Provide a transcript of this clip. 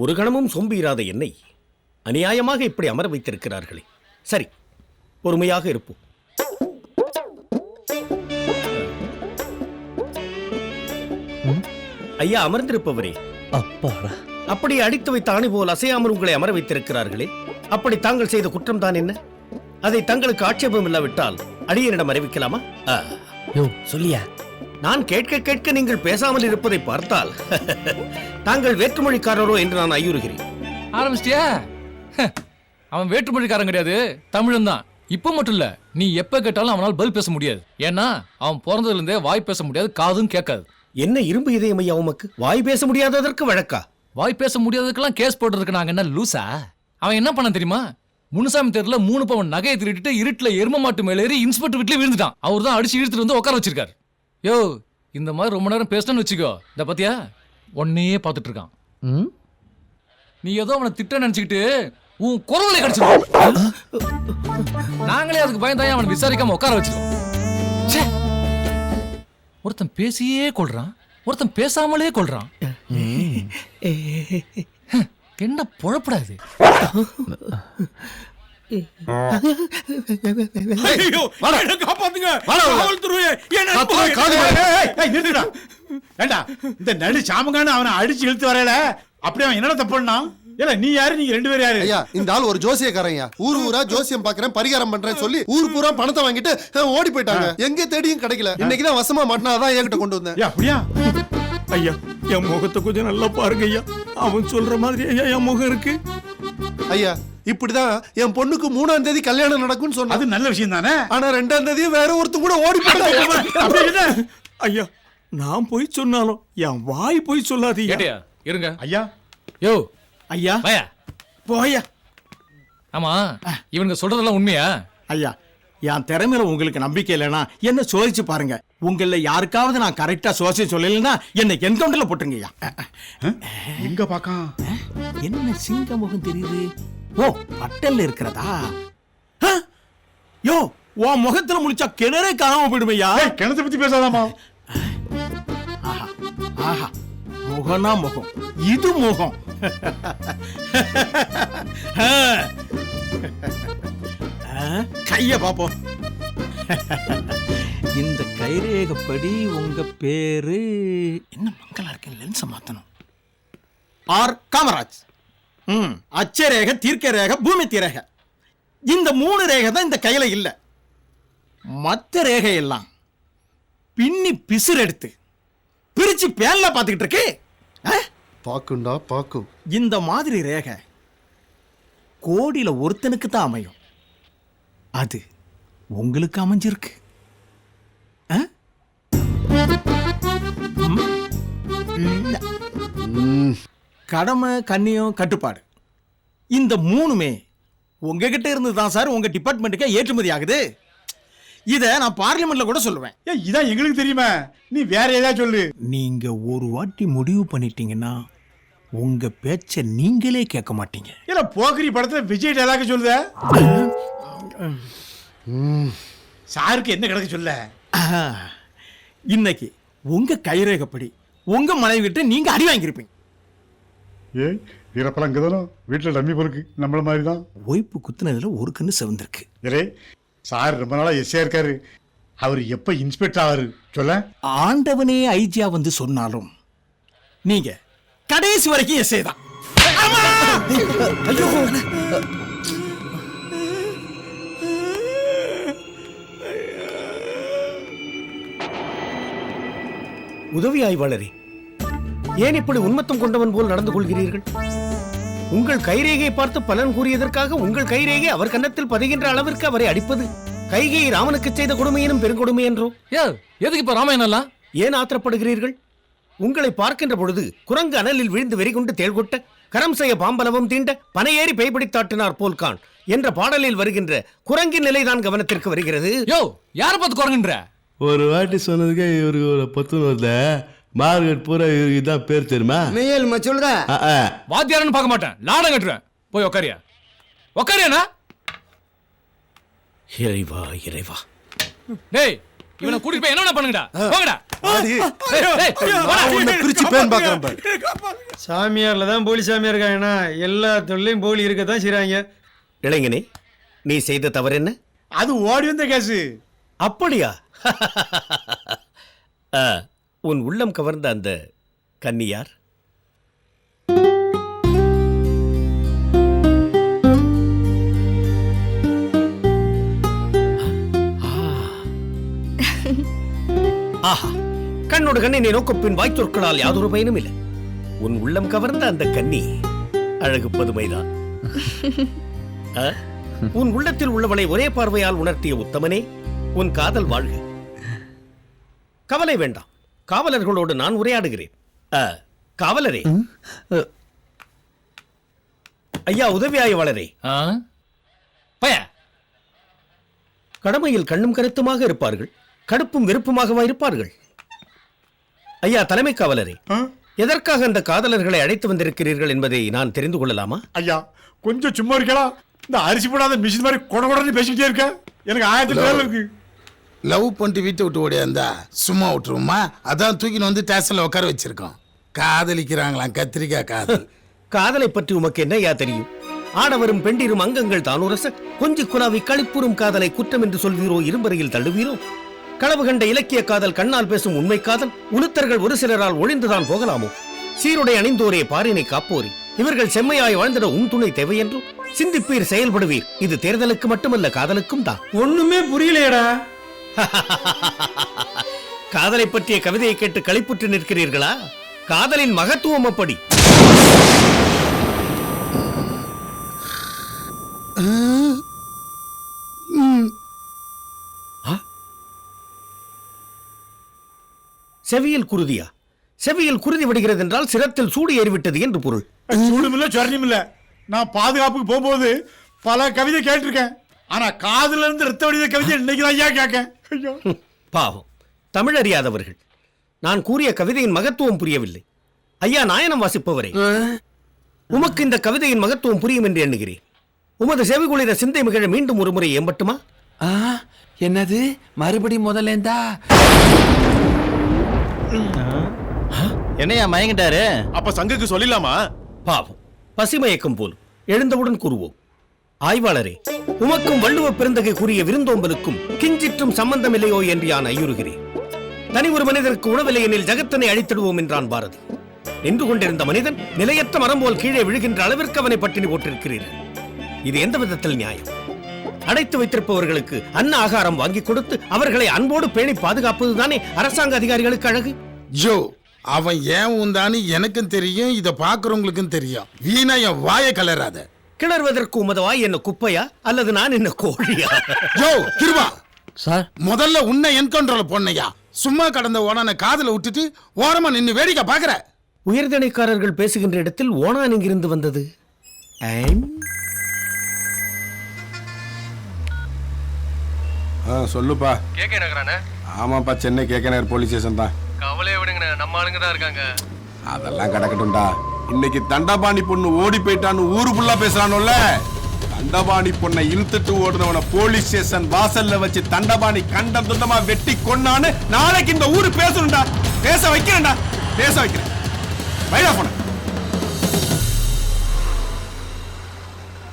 ஒரு கணமும் சோம்பிராத என்னை அநியாயமாக இப்படி அமர வைத்திருக்கிறார்களே. சரி, பொறுமையாக இருப்போம். ஐயா, அமர்ந்திருப்பவரே. அப்பாடா, அப்படி அடித்து வைத்த ஆணி போல் அசையாமல் உங்களை அமர வைத்திருக்கிறார்களே, அப்படி தாங்கள் செய்த குற்றம் தான் என்ன? அதை தங்களுக்கு ஆட்சேபம் இல்லாவிட்டால் அடியனிடம் அறிவிக்கலாமா? யோ சொல்லியா. நான் கேட்க கேட்க நீங்கள் பேசாமல் இருப்பதை பார்த்தால் தாங்கள் வேற்றுமொழிக்காரரோ என்று நான் ஐயுறுகிறேன். ஆரம்பிச்சிட்டியா? அவன் வேற்றுமொழிக்காரன் கிடையாது, தமிழன் தான். இப்ப மட்டும் இல்ல, நீ எப்ப கேட்டாலும் அவனால் பதில் பேச முடியாது. ஏன்னா அவன் பிறந்ததுல இருந்தே வாய் பேச முடியாது, காதும் கேட்காது. என்ன இரும்பு இதயம் ஐயா உமக்கு? வாய் பேச முடியாததற்கு வழக்கா? வாய் பேச முடியாததுக்கெல்லாம் கேஸ் போட்டுருக்கு. நாங்க என்ன லூசா? அவன் என்ன பண்ண தெரியுமா? முனுசாமி தெருல 3 பவுன் நகையை திருட்டிட்டு இருட்டுல எரும மாட்டு மேல ஏறி இன்ஸ்பெக்டர் வீட்டுல விழுந்துட்டான். அவர் தான் அடிச்சு இழுத்துட்டு வந்து உட்கார வச்சிருக்காரு. யோ, இந்த மாதிரி ரொம்ப நேரம் பேசணும்னு வச்சுக்கோ, இந்த பத்தியா ஒன்னையே பார்த்துட்டு இருக்கான். நீ ஏதோ அவனை திட்ட நினைச்சுக்கிட்டு உன் குரலை கடிச்சிடும். நாங்களே அதுக்கு பயந்தாயே அவனை விசாரிக்காம உட்கார வச்சிருக்கோம். ஒருத்தன் பேசியே கொள்றான், ஒருத்தன் பேசாமலே கொள்றான். என்ன பொழப்படாது? இந்த நடு சாமங்கான அவனை அடிச்சு இழுத்து வரையில அப்படியே அவன் என்ன தப்புனா? இல்ல நீ யாரு, நீங்க 2 பேரும் யாரு? ஐயா, இந்த ஆள் ஒரு ஜோசியக்காரன். ஊர் ஊரா ஜோசியம் பாக்குறேன், பரிகாரம் பண்றேன்னு சொல்லி ஊர் பூரா பணத்தை வாங்கிட்டு ஓடி போயிட்டாங்க. எங்க தேடியும் கிடைக்கல. இன்னைக்குதான் வசமா மாட்டினாதான் என்கிட்ட கொண்டு வந்தேன். அப்படியா? ஐயா, என் முகத்தை கொஞ்சம் நல்லா பாருங்க ஐயா. அவன் சொல்ற மாதிரி ஐயா என் முகம் இருக்கு. ஐயா, இப்படிதான் என் பொண்ணுக்கு 3ஆம் தேதி கல்யாணம் நடக்கும்னு சொன்னா. அது நல்ல விஷயம் தானே. ஆனா 2ஆம் தேதி வேற ஒருத்தன் கூட ஓடி போயிட்டாங்க. ஐயா, நான் போய் சொன்னாலும் என் வாய் போய் சொல்லாது. இருங்க ஐயா. யோ ஐயா, பயா போயா. ஆமா, இவனுங்க சொல்றதெல்லாம் உண்மையா? ஐயா, என் திறமையில உங்களுக்கு நம்பிக்கை இல்லைன்னா என்ன சோதிச்சு பாருங்க. உங்கள யாருக்காவது நான் கரெக்டா சோதிச்சு சொல்லலைன்னா என்னை என்கவுண்டர்ல போட்டுங்க ஐயா. எங்க பாக்கான்? என்ன சிங்க முகம் தெரியுது? ஓ, பட்டல்ல இருக்கிறதா? யோ, உன் முகத்துல முடிச்சா கிணறே காணாம போயிடுமையா. கிணத்தை பத்தி பேசாதாமா? ஆஹா ஆஹா, முகனா முகம், இது முகம். கைய பாப்போம். இந்த கைரேகப்படி உங்க பேரு என்ன? மங்களா இருக்கு. லென்ஸ் மாத்தணும். ஆர் காமராஜ். அச்சரேக, தீர்க்க ரேக, பூமி ரேகை. இந்த 3 ரேகை தான் இந்த கையில இல்ல. மத்த ரேகை எல்லாம் பின்னி பிசுறு எடுத்து பிரிச்சு பேன்ல பாத்துக்கிட்டு இருக்கு. பாக்குண்டா பாக்கும். இந்த மாதிரி ரேகை கோடியில ஒருத்தனுக்கு தான் அமையும். அது உங்களுக்கு அமைஞ்சிருக்கு. கடமை, கண்ணியம், கட்டுப்பாடு, இந்த 3மே உங்ககிட்ட இருந்து தான் சார் உங்க டிபார்ட்மெண்ட்டுக்கு ஏற்றுமதி ஆகுது. இத நான் பார்லிமெண்ட்ல கூட சொல்லுவேன். இதான் எங்களுக்கு தெரியுமா? நீ வேற ஏதாவது சொல்லு. நீங்க ஒரு வாட்டி முடிவு பண்ணிட்டீங்கன்னா உங்க பேச்ச நீங்களே கேட்க மாட்டீங்க. இல்ல போக்கிரி படத்துல விஜய் டயலாக் சொல்லுத. சாருக்கு என்ன கிடக்கு சொல்ல? இன்னைக்கு உங்க கைரேகப்படி உங்க மனைவி கிட்ட நீங்க அடி வாங்கியிருப்பீங்க. ஏய், வீரப்பலாம் அங்கதானோ வீட்டுல டம்மி பொறுக்கு நம்மள மாதிரி தான். ஒய்ப்பு குத்துனதுல ஒரு கண்ணு செவந்திருக்கு. ஏரே, சார் ரொம்ப நாளா எஸ்ஏ இருக்காரு. அவர் எப்ப இன்ஸ்பெக்டர் ஆவாரு சொல்ல? ஆண்டவனே ஐஜியா வந்து சொன்னாலும் நீங்க கடைசி வரைக்கும் எஸ்ஏ தான். உதவி ஆய்வாளரே, ஏன் இப்படி உன்மத்தம் கொண்டவன் போல் நடந்து கொள்கிறீர்கள்? உங்கள் கைரேகையை பார்த்து பலன் கூறியதற்காக உங்கள் கைரேகை அவர் கன்னத்தில் பதிகின்ற அளவிற்கு அவரை அடிப்பது கைகை ராமனுக்கு செய்த கொடுமையினும் பெருங்கொடுமை என்றோ? எதுக்கு இப்ப ராமாயணம்? ஏன் ஆத்திரப்படுகிறீர்கள்? உங்களை பார்க்கின்ற பொழுது குரங்கு அனலில் விழுந்து வெறிகொண்டு தேள்கொட்ட, கரம் செய்ய பாம்பனவம் தீண்ட, பனையேறி பேய்பிடித்தாட்டினார் போல்கான் என்ற பாடலில் வருகின்ற குரங்கின் நிலைதான் கவனத்திற்கு வருகிறது. யோ, யார பார்த்து குரங்குன்ற? ஒரு வாட்டி சொன்னதுக்கே இவருக்கு ஒரு 10 வருது. மார்க்கெட் பூரா இவருக்கு தான் பேர் தெரியுமா? மேல் சொல்ற வாத்தியாரன்னு பார்க்க மாட்டேன், லாடம் கட்டுறேன். போய் உக்காரியா, உக்காரியாண்ணா. இறைவா இறைவா. டேய், இவனை கூட்டிட்டு போய் என்ன பண்ணுங்கடா போங்கடா ஆடி. டேய், டேய், போடா. நான் உன்னை பிரிச்சு பேன் பாக்குறேன் பாரு. சாமியார்ல தான் போலி சாமியார் இருக்காங்கன்னா எல்லா தொழிலையும் போலி இருக்கத்தான் செய்றாங்க. இளைஞனே, நீ செய்த தவறு என்ன? அது ஓடி வந்த கேசு. அப்படியா? உன் உள்ளம் கவர்ந்த அந்த கன்னியார்? ஆஹா, கண்ணோடு கண்ணை நீ நோக்கப்பின் வாய்த்தொற்களால் யாதொரு பயனும் இல்லை. உன் உள்ளம் கவர்ந்த அந்த கன்னி அழகு பதுமைதான். உன் உள்ளத்தில் உள்ளவனை ஒரே பார்வையால் உணர்த்திய உத்தமனே, உன் காதல் வாழ்க. கவலை வேண்டாம், காவலர்களோடு நான் உரையாடுகிறேன். காவலரே, ஐயா உதவி ஆய்வாளரே, பய கடமையில் கண்ணும் கருத்துமாக இருப்பார்கள், கடுப்பும் வெறுப்புமாகவா இருப்பார்கள்? ஐயா தலைமை காவலரே, எதற்காக அந்த காதலர்களை அழைத்து வந்திருக்கிறீர்கள் என்பதை நான் தெரிந்து கொள்ளலாமா? ஐயா கொஞ்சம் சும்மா இருக்கலாம். இந்த அரிசி போடாத மிஷின் மாதிரி கொடன்னு பேசிக்கிட்டே இருக்க. எனக்கு 1000 பேர் இருக்கு. லவ் பண்ணிட்டு வீட்டை விட்டு ஓடியாந்தா சும்மா விட்டுருவோமா? அதான் தூக்கின்னு வந்து ஸ்டேஷன்ல உட்கார வச்சிருக்கோம். காதலிக்கிறாங்களாம், கத்திரிக்காய் காதல். காதலை பற்றி உமக்கு என்ன ஐயா தெரியும்? ஆடவரும் பெண்டிரும் அங்கங்கள் தானுரச கொஞ்சி குலாவி களிப்புறும் காதலை குற்றம் என்று சொல்வீரோ, இரும்பறையில் தள்ளுவீரோ? களவு கண்ட இலக்கிய காதல், கண்ணால் பேசும் உண்மை காதல் உளுத்தர்கள் ஒரு சிலரால் ஒழிந்துதான் போகலாமோ? சீருடை அணிந்தோரே, பாரினை காப்போரே, இவர்கள் செம்மையாய் வாழ்ந்திட உன் துணை தேவை என்றும் சிந்திப்பீர், செயல்படுவீர். இது தேர்தலுக்கு மட்டுமல்ல, காதலுக்கும் தான். ஒண்ணுமே புரியலையடா. காதலை பற்றிய கவிதையை கேட்டு களிப்புற்று நிற்கிறீர்களா? காதலின் மகத்துவம் அப்படி. செவியில் குருதியா? செவியில் குருதி விடுகிறது என்றால் சிரத்தில் சூடு ஏறிவிட்டது என்று பொருள். சூடும் இல்ல சொரணியும் இல்ல. நான் பாதுகாப்புக்கு போகும்போது பல கவிதை கேட்டிருக்கேன். ஆனா காதுல இருந்து ரத்த வடித கவிதை இன்னைக்கு தான் ஐயா கேட்க. பாவம், தமிழ் அறியாதவர்கள். நான் கூறிய கவிதையின் மகத்துவம் புரியவில்லை. ஐயா நாயனம் வாசிப்பவரே, உமக்கு இந்த கவிதையின் மகத்துவம் புரியும் என்று எண்ணுகிறேன். உமது செவிகுளிர சிந்தை மிகழ மீண்டும் ஒரு முறை ஏம்பட்டுமா? என்னது மறுபடி முதலேந்தா? என்னையா மயங்கிட்டாரு? அப்ப சங்குக்கு சொல்லிடலாமா? பாவம், பசிமயக்கம் போல். எழுந்தவுடன் கூறுவோம். ஆய்வாளரே, உமக்கும் வள்ளுவ பெருந்தகை கூறிய விருந்தோம்பலுக்கும் கிஞ்சிற்றும் சம்பந்தம் இல்லையோ என்று நான் ஐயுறுகிறேன். தனி ஒரு மனிதருக்கு உணவில்லை எனில் ஜகத்தனை அழித்திடுவோம் என்றான் பாரதி. நின்று கொண்டிருந்த மனிதன் நிலையற்ற மரம் போல் கீழே விழுகின்ற அளவிற்கு அவனை பட்டினி போட்டிருக்கிறீர்கள். இது எந்த விதத்தில் நியாயம்? அடைத்து வைத்திருப்பவர்களுக்கு அன்ன ஆகாரம் வாங்கி கொடுத்து அவர்களை அன்போடு பேணி பாதுகாப்பதுதானே அரசாங்க அதிகாரிகளுக்கு அழகு. ஜோ, அவன் ஏன் உந்தான்னு எனக்கும் தெரியும், இத பாக்குறவங்களுக்கும் தெரியும். வீணா என் வாயை கலராத. கிளறுவதற்கு உமது வாய் என்ன குப்பையா அல்லது நான் என்ன கோழியா? ஜோ கிருபா சார், முதல்ல உன்னை என்கவுண்டர்ல பொண்ணையா? சும்மா கடந்த ஓனான காதல விட்டுட்டு ஓரமா நின்னு வேடிக்கை பாக்குற. உயர்தனைக்காரர்கள் பேசுகின்ற இடத்தில் ஓனான் இங்கிருந்து வந்தது. சொல்லுப்பா. கேக்க நகரானே? ஆமாப்பா, சென்னை கேக்க நகர் போலீஸ் ஸ்டேஷன் தான். கவலையை விடுங்கண்ணே, நம்ம ஆளுங்க தான் இருக்காங்க. அதெல்லாம் கிடக்கட்டும்டா. இன்னைக்கு தண்டபாணி பொண்ணு ஓடி போயிட்டான்னு ஊரு ஃபுல்லா பேசுறானோல்ல. தண்டபாணி பொண்ணை இழுத்துட்டு ஓடுனவன போலீஸ் ஸ்டேஷன் வாசல்ல வச்சு தண்டபாணி கண்ட துண்டமா வெட்டி கொன்னான்னு நாளைக்கு இந்த ஊரு பேசணும்டா. பேச வைக்கிறேன்டா, பேச வைக்கிறேன். வைடா போன.